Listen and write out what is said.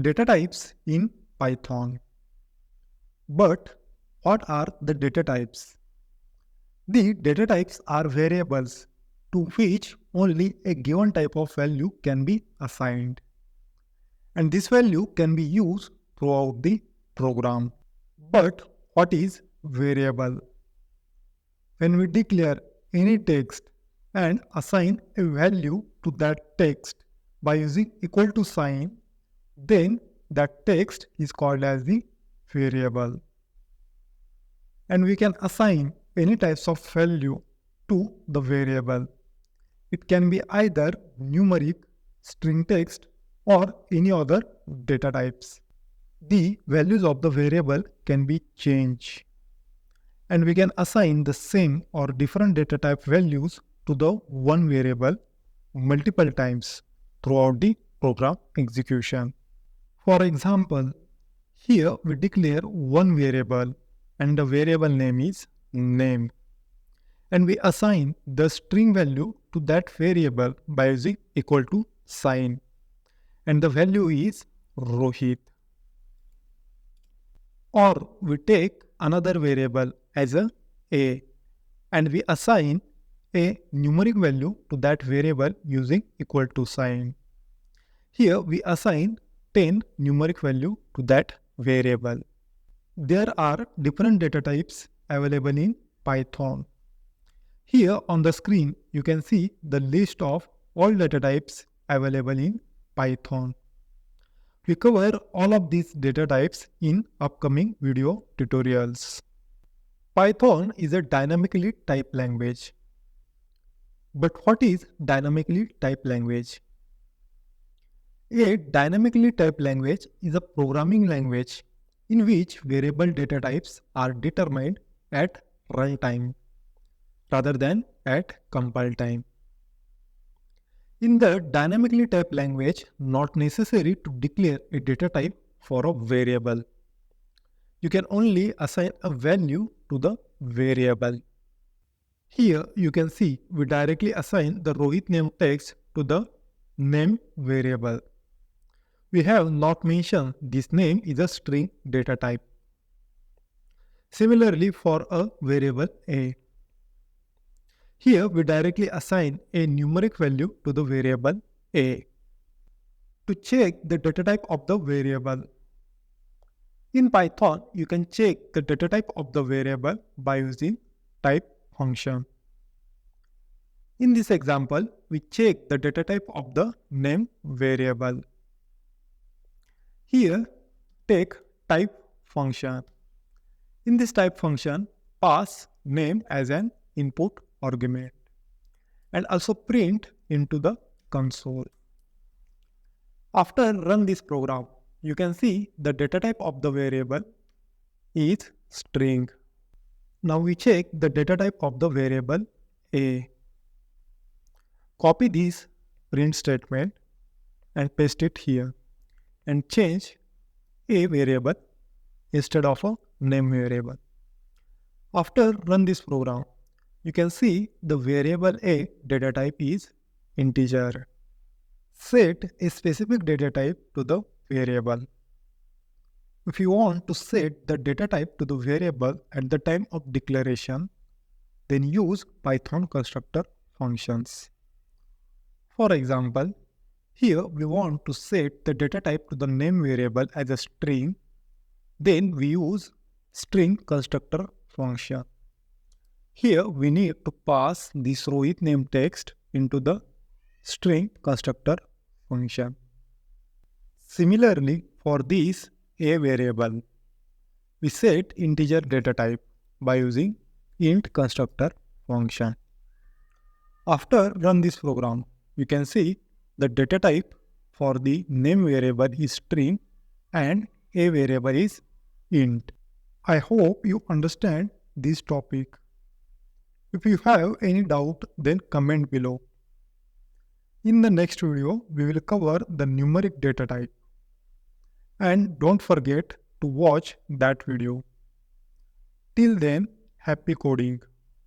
Data types in Python. But what are the data types? The data types are variables to which only a given type of value can be assigned. And this value can be used throughout the program. But what is variable? When we declare any text and assign a value to that text by using equal to sign, then that text is called as the variable. And we can assign any types of value to the variable. It can be either numeric, string text, or any other data types. The values of the variable can be changed, and we can assign the same or different data type values to the one variable multiple times throughout the program execution. For example, here we declare one variable and the variable name is name, and we assign the string value to that variable by using equal to sign, and the value is Rohit. Or we take another variable as a and we assign a numeric value to that variable using equal to sign. Here we assign 10 numeric value to that variable. There are different data types available in Python. Here on the screen you can see the list of all data types available in Python. We cover all of these data types in upcoming video tutorials. Python is a dynamically typed language. But what is dynamically typed language? A dynamically typed language is a programming language in which variable data types are determined at runtime rather than at compile time. In the dynamically typed language, not necessary to declare a data type for a variable. You can only assign a value to the variable. Here you can see we directly assign the Rohit name text to the name variable. We have not mentioned this name is a string data type. Similarly for a variable a. Here we directly assign a numeric value to the variable a. To check the data type of the variable. In Python, you can check the data type of the variable by using type function. In this example, we check the data type of the name variable. Here, take type function. In this type function, pass name as an input argument and also print into the console. After run this program, you can see the data type of the variable is string. Now we check the data type of the variable a. Copy this print statement and paste it here and change a variable instead of a name variable. After run this program, you can see the variable a data type is integer. Set a specific data type to the variable. If you want to set the data type to the variable at the time of declaration, then use Python constructor functions. For example, here we want to set the data type to the name variable as a string, then we use string constructor function. Here we need to pass this Rohit name text into the string constructor function. Similarly, for this a variable, we set integer data type by using int constructor function. After run this program, you can see the data type for the name variable is string and a variable is int. I hope you understand this topic. If you have any doubt, then comment below. In the next video, we will cover the numeric data type. And don't forget to watch that video. Till then, happy coding.